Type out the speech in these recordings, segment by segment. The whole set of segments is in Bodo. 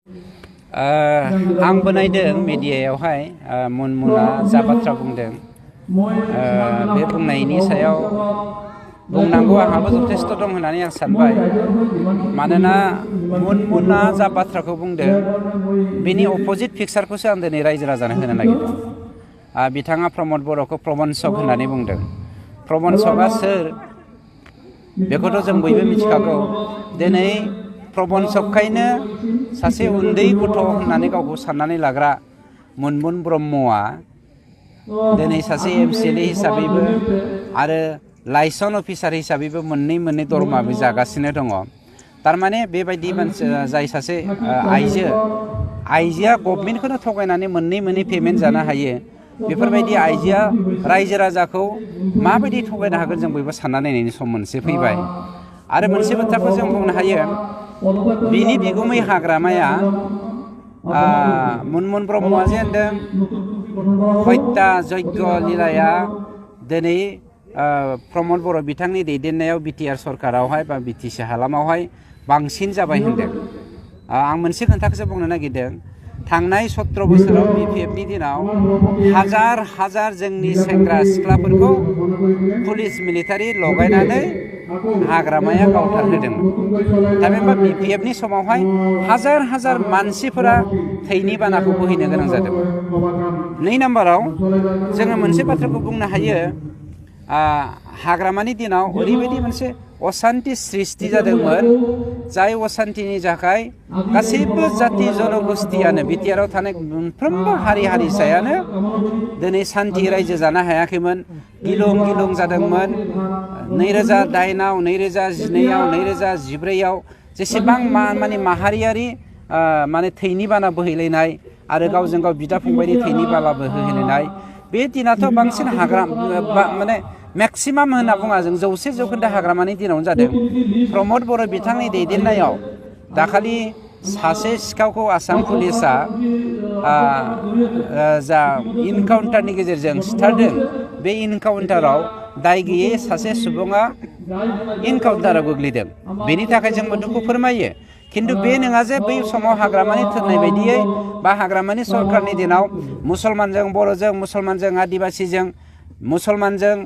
आंबो नायदों मिडियायावहाय मुनमुना जा बाथ्रा बुंदों बे बुंनायनि सायाव बुंनांगौ आंहाबो जथेस्थ' दं होननानै आं सानबाय। मानोना मुनमुना जा बाथ्राखौ बुंदों बेनि अपोजिट पिक्सारखौसो आं दिनै रायजो राजानो होनो नागिरदों। बिथाङा प्रमद बर'खौ प्रबन्सक होननानै बुंदों। प्रबन्सकआ सोर बेखौथ' जों बयबो मिथिखागौ। दिनै प्रबन्सकखायनो सासे उन्दै गथ' होननानै गावखौ साननानै लाग्रा मुनमुन ब्रह्मआ दिनै सासे MCLA हिसाबैबो आरो लाइसन अफिसार हिसाबैबो मोननै दरमाबो जागासिनो दङ। थारमाने बेबायदि मानसि जाय सासे आइजोआ गभर्नमेन्टखौनो थगायनानै मोननै पेमेन्ट जानो हायो। बेफोरबायदि आइजोआ रायजो राजाखौ माबायदि थगायनो हागोन जों बयबो सानना नायनायनि सम मोनसे फैबाय। आरो मोनसे बाथ्राखौ जों बुंनो हायो, बिनि बिगुमै हाग्रामाया मुनमुन ब्रह्मआ जे होनदों हत्या यज्ञ लीलाया दिनै प्रमद बर' बिथांनि दैदेननायाव BTR सरकारावहाय बा BTC हालामावहाय बांसिन जाबाय होनदों। आं मोनसे खोथाखौसो बुंनो नागिरदों। थांनाय 17 बोसोराव BPFनि दिनाव हाजार जोंनि सेंग्रा सिख्लाफोरखौ पुलिस मिलिटारि लगायनानै हाग्रामाया गावथारहोदोंमोन। थामहिनबा BPFनि समावहाय हाजार मानसिफोरा थैनि बानाखौ बोहैनो गोनां जादोंमोन। 2 नाम्बाराव जोङो मोनसे बाथ्राखौ बुंनो हायो, हाग्रामानि दिनाव ओरैबायदि मोनसे असान्ति सृष्टि जादोंमोन, जाय असान्तिनि थाखाय गासैबो जाति जनगोष्ठियानो BTRआव थानाय मोनफ्रोमबो हारि हारिसायानो दिनै सान्थि रायजो जानो हायाखैमोन। गिलुं जादोंमोन। 2008आव 2012आव 2014आव जेसेबां माने माहारियारि माने थैनि बाना बोहैलायनाय आरो गावजों गाव बिदा फंबायनि थैनि बाला बोहैलायनाय, बे दिनाथ' बांसिन माने मेक्सिमाम होनना बुङा जों 100% हाग्रामानि दिनावनो जादों। प्रमद बर' बिथांनि दैदेननायाव दाखालि सासे सिखावखौ आसाम पुलिसा जा इनकाउन्टारनि गेजेरजों सिथारदों, बे इनकाउन्टाराव दाय गैयै सासे सुबुङा इनकाउन्टाराव गोग्लैदों। बेनि थाखाय जोंबो दुखु फोरमायो। खिन्थु बे नङा जे बै समाव हाग्रामानि थोननाय बायदियै बा हाग्रामानि सरकारनि दिनाव मुसलमानजों बर'जों, मुसलमानजों आदिबासिजों, मुसलमानजों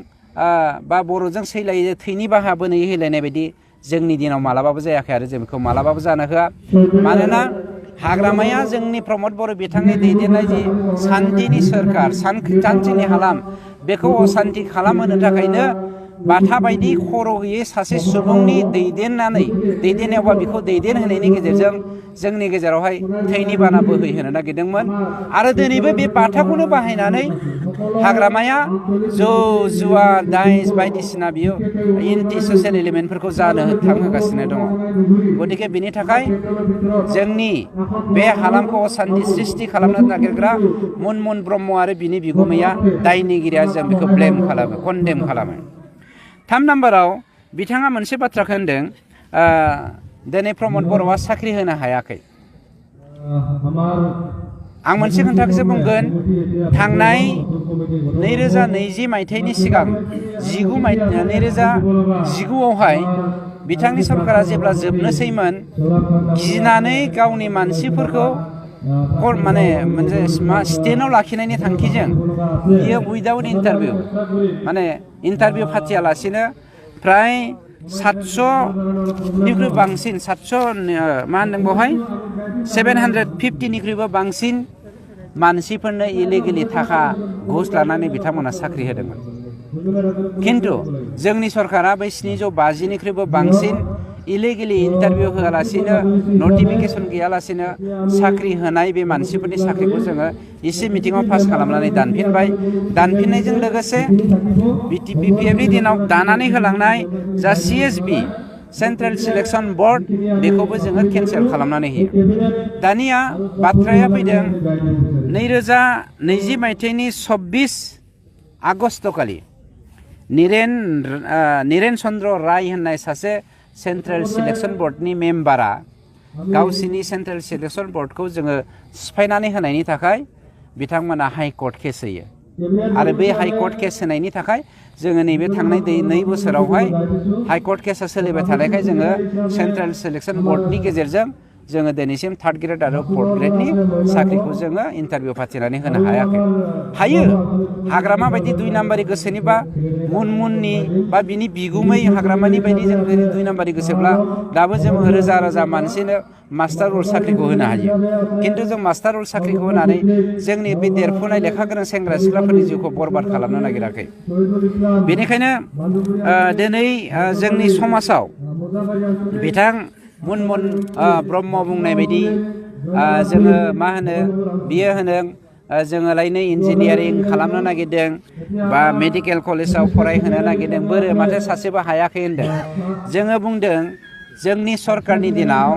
बा बर'जों सैलायै थैनि बाहा बोहैलायनाय बायदि जोंनि दिनाव मालाबाबो जायाखै आरो जों बेखौ मालाबाबो जानो होआ। मानोना हाग्रामाया जोंनि प्रमद बर' बिथांनि दैदेननाय जि सान्थिनि सोरखार, सान्थिनि हालाम, बेखौ असान्थि खालामहोनो थाखायनो बाथा बायदि खर' गैयै सासे सुबुंनि दैदेननायावबा बेखौ दैदेनहोनायनि गेजेरजों जोंनि गेजेरावहाय थैनि बाना बोहैहोनो नागिरदोंमोन। आरो दिनैबो बे बाथाखौनो बाहायनानै हाग्रामाया जौ जुवा दाइस बायदिसिना बियो एन्टि ससियेल एलिमेन्टफोरखौ जानो थांहोगासिनो दङ। गतिके बिनि थाखाय जोंनि बे हालामखौ असान्थि सृष्टि खालामनो नागिरग्रा मुनमुन ब्रह्म आरो बिनि बिगुमैया दायनिगिरिया जों बेखौ कन्डेम खालामो। 3 नाम्बाराव बिथाङा मोनसे बाथ्राखौ होनदों, दिनै प्रमद बर'आ साख्रि होनो हायाखै। आं मोनसे खोथाखौसो बुंगोन, थांनाय 2020 मायथाइनि सिगां 2019आवहाय बिथांनि सरकारा जेब्ला जोबनोसैमोन, गिनानै गावनि मानसिफोरखौ माने मोनसे स्टेन्डआव लाखिनायनि थांखिजों बियो उइदाउट इन्टारभिउ माने इन्टारभिउ फाथियालासिनो फ्राय 700निख्रुइ बांसिन 750निख्रुइबो बांसिन मानसिफोरनो इलिगेलि थाखा घुस लानानै बिथांमोना साख्रि होदोंमोन। खिन्थु जोंनि सरकारा बै 750निख्रुइबो बांसिन इलिगेलि इन्टारभिउ होआलासिनो, नटिफिकेसन गैयालासिनो साख्रि होनाय बे मानसिफोरनि साख्रिखौ जोङो एसे मिटिङाव पास खालामनानै दानफिनबाय। दानफिननायजों लोगोसे BPFनि दिनाव दानानै होलांनाय जा CSB सेन्ट्रेल सिलेक्सन बर्ड, बेखौबो जोङो केन्सेल खालामनानै होयो। दानिया बाथ्राया फैदों 2020 मायथाइनि 26 आगस्तखालि निरेन चन्द्र राय होननाय सासे सेन्ट्रेल सिलेक्सन बर्डनि मेम्बारा गावसिनि सेन्ट्रेल सिलेक्सन बर्डखौ जोङो सिफायनानै होनायनि थाखाय बिथांमोना हाइकर्ट केस होयो। आरो बे हाइकर्ट केस होनायनि थाखाय जोङो नैबे थांनाय 2 बोसोरावहाय हाइकर्ट केसा सोलिबाय थानायखाय जोङो सेन्ट्रेल सिलेक्सन बर्डनि गेजेरजों जोङो दिनैसिम 3rd ग्रेड आरो 4th ग्रेडनि साख्रिखौ जोङो इन्टारभिउ फाथिनानै होनो हायाखै। हायो हाग्रामा बायदि 2 नाम्बारि गोसोनि बा मुनमुननि बा बिनि बिगुमै हाग्रामानि बायदि जों 2 नाम्बारि गोसोब्ला दाबो जों रोजा रोजा मानसिनो मास्टार रल साख्रिखौ होनो हायो। खिन्थु जों मास्टार रल साख्रिखौ होनानै जोंनि बे देरफुनाय लेखा गोरों सेंग्रा सिख्लाफोरनि जिउखौ बरबाद खालामनो नागिराखै। बेनिखायनो दिनै जोंनि समाजाव बिथां मुनमुन ब्रह्म बुंनाय बायदि जोङो मा होनो बियो होनदों जोङोलायनो इन्जिनियारिं खालामनो नागिरदों बा मेडिकेल कलेजाव फरायहोनो नागिरदों बोरो माथो सासेबो हायाखै होनदों। जोङो बुंदों जोंनि सरकारनि दिनाव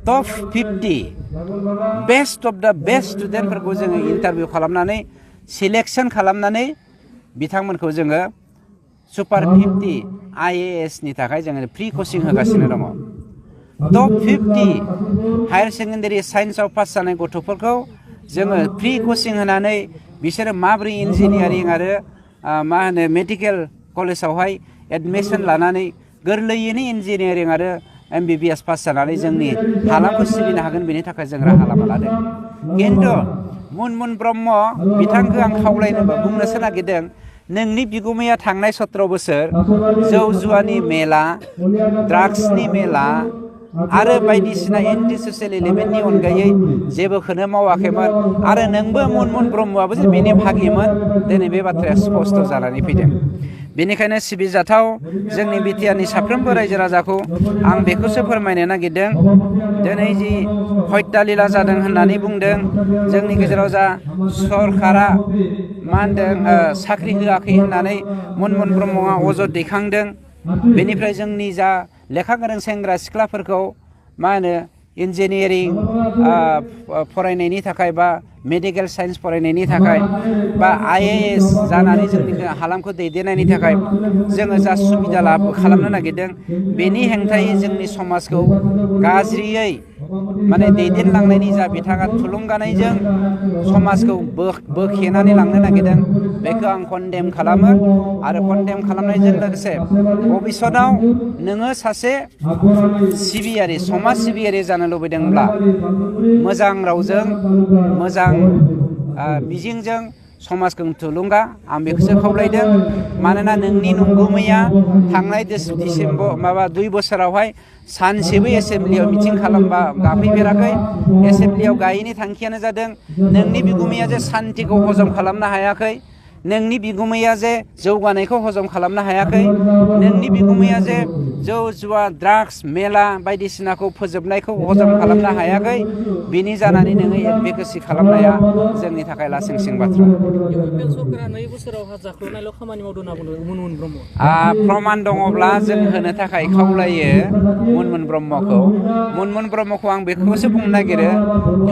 top 50 best of the best स्टुडेन्टफोरखौ जोङो इन्टारभिउ खालामनानै सिलेक्सन खालामनानै बिथांमोनखौ जोङो सुपार 50 IAS नि थाखाय जोङो फ्रि कचिं होगासिनो दङ। टप 50 हायार सेकेन्डारि साइन्सआव पास जानाय गथ'फोरखौ जोङो फ्रि कचिं होनानै बिसोरो माबोरै इन्जिनियारिं आरो मा होनो मेडिकेल कलेजावहाय एडमिसन लानानै गोरलैयैनो इन्जिनियारिं आरो MBBS पास जानानै जोंनि हालामखौ सिबिनो हागोन बेनि थाखाय जों राहा लामा लादों। खिन्थु मुनमुन ब्रह्म बिथांखौ आं खावलायनो बुंनोसो नागिरदों नोंनि बिगुमाया थांनाय 17 बोसोर जौ जुवानि मेला ड्राग्सनि मेला आरो बायदिसिना एन्टि ससियेल एलिमेन्टनि अनगायै जेबोखौनो मावाखैमोन आरो नोंबो मुनमुन ब्रह्मआबो जे बेनि भागिमोन दिनै बे बाथ्राया स्पष्ट जानानै फैदों। बेनिखायनो सिबिजाथाव जोंनि बिटिआरनि साफ्रोमबो रायजो राजाखौ आं बेखौसो फोरमायनो नागिरदों दिनै जि हत्यालिला जादों होननानै बुंदों जोंनि गेजेराव जा सरकारा मा होनदों साख्रि होआखै होननानै मुनमुन ब्रह्मआ अजद दैखांदों। बेनिफ्राय जोंनि जा लेखा गोरों सेंग्रा सिख्लाफोरखौ मा होनो इन्जिनियारिं फरायनायनि थाखाय बा मेडिकेल साइन्स फरायनायनि थाखाय बा IAS जानानै जोंनि हालामखौ दैदेननायनि थाखाय जोङो जा सुबिदा खालामनो नागिरदों बेनि हेंथायै जोंनि समाजखौ गाज्रियै माने दैदेनलांनायनि जा बिथाङा थुलुंगानायजों समाजखौ बोखेनानै लांनो नागिरदों बेखौ आं कन्डेम खालामो आरो कन्डेम खालामनायजों लोगोसे भबिष्यताव नोङो सासे सिबियारि समाज सिबियारि जानो लुबैदोंब्ला मोजां रावजों मोजां मिजिंजों समाजखौ थुलुंगा आं बेखौसो खावलायदों। मानोना नोंनि नंगुमैया थांनाय डिसेम्बर 2 बोसोरावहाय सानसेबो एसेम्ब्लियाव मिटिं खालामबा गाफैफेराखै। एसेम्ब्लियाव गायैनि थांखियानो जादों नोंनि बिगुमैया जे सान्तिखौ हजम खालामनो हायाखै, नोंनि बिगुमैया जे जौगानायखौ हजम खालामनो हायाखै, नोंनि बिगुमैया जे जौ जुवा ड्राग्स मेला बायदिसिनाखौ फोजोबनायखौ हजम खालामनो हायाखै बिनि जानानै नोङो एडभकेसि खालामनाया जोंनि थाखाय लासिंसिं बाथ्रा। प्रमाण दङब्ला जों होनो थाखाय खावलायो मुनमुन ब्रह्मखौ। मुनमुन ब्रह्मखौ आं बेखौसो बुंनो नागिरो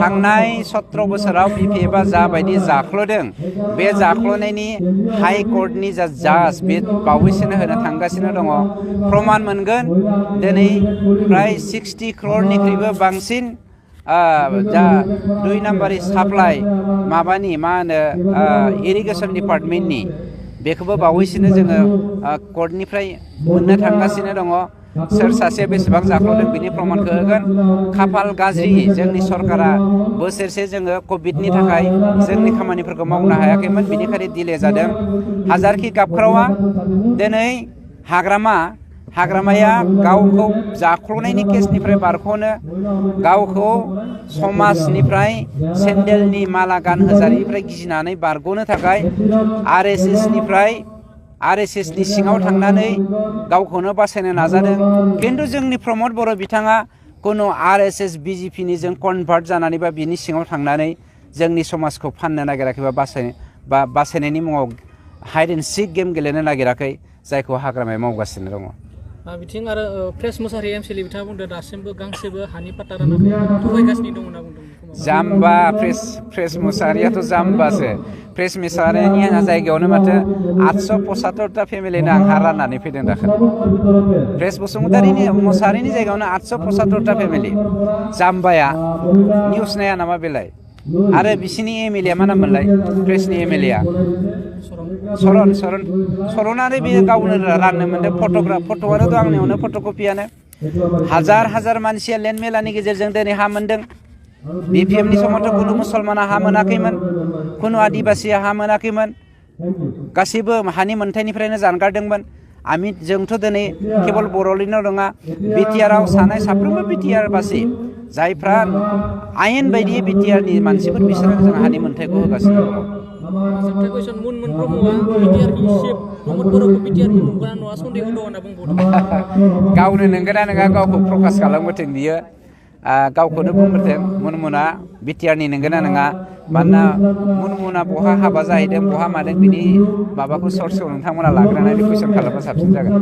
थांनाय 17 बोसोराव BPFआ जाबायदि जाख्ल'दों बे जाख्ल'नायनि हाइ कर्टनि जा जाज बे बावैसोनो होनो थांगासिनो दङ। प्रमाण मोनगोन दिनै प्राय 60 crore बांसिन जा 2 नाम्बारि साप्लाइ माबानि मा होनो इरिगेसन डिपार्टमेन्टनि बेखौबो बावैसोनो जोङो कर्टनिफ्राय मोननो थांगासिनो दङ। सोर सासे बेसेबां जाख्ल'दों बिनि प्रमाणखौ होगोन। खाफाल गाज्रि जोंनि सरकारा बोसोरसे जोङो कभिडनि थाखाय जोंनि खामानिफोरखौ मावनो हायाखैमोन बेनिखायनो दिले जादों। हाजारखि गाबख्रावा दिनै हाग्रामाया गावखौ जाख्ल'नायनि केसनिफ्राय बारग'नो गावखौ समाजनिफ्राय सेन्देलनि माला गानहोजानायनिफ्राय गिनानै बारग'नो थाखाय RSSनि सिङाव थांनानै गावखौनो बासायनो नाजादों। खिन्थु जोंनि प्रमद बर' बिथाङा खुनु RSS BJPनि जों कनभार्ट जानानै बा बिनि सिङाव थांनानै जोंनि समाजखौ फाननो नागिराखै बा बासायनायनि मुङाव हाइड एन्ड सिक गेम गेलेनो नागिराखै जायखौ हाग्रामाया मावगासिनो दङ। बिथिं आरो प्रेस मुसाहारि MCL बिथाङा बुंदों दासिमबो गांसेबो हानि पाट्टा रानाखै थगायगासिनो दं होनना बुंदों। जाम्बा प्रेस मुसाहारियाथ' जाम्बासो। प्रेस मुसाहारिनि जायगायावनो माथो 875टा फेमिलिनो आंहा राननानै फैदों दाखोन। प्रेस मुसाहारिनि जायगायावनो 875टा फेमिलि। जाम्बाया निउस नाया नामा बेलाय? आरो बिसिनि MLA मा नाम मोनलाय प्रेसनि MLA सरन सरनानै बेयो गावनो राननो मोनदों। फट'आनो दं आंनियावनो फट'कपियानो हाजार हाजार मानसिया लेन्ड मेलानि गेजेरजों दिनै हा मोनदों। BPMनि समावथ' कुनु मुसलमाना हा मोनाखैमोन, कुनु आदिबासिया हा मोनाखैमोन, गासैबो हानि मोन्थाइनिफ्रायनो जानगारदोंमोन। जोंथ' दिनै केबल बर'निल' नङा, बिटिआरआव थानाय साफ्रोमबो बिटिआर बासि जायफ्रा आयेन बायदियै बिटिआरनि मानसिफोर बिसोरो जों हानि मोन्थाइखौ होगासिनो दङ। जोबथा कुइसन मुनमुन ब्रह्मआ बिटिआरनि चिफ प्रमद बर'खौ बिटिआरनि नंगौना नङा सन्देह दं होनना बुंबावदों। गावनो नंगौना नङा गावखौ प्रकास खालामबोथों बियो, गावखौनो बुंबोथों मुनमुना बिटिआरनि नंगौना नङा। मानोना मुनमुना बहा हाबा जाहैदों बहा मादों बिनि माबाखौ सर्सखौ नोंथांमोना लाग्रोनानै कुइसन खालामबा साबसिन जागोन।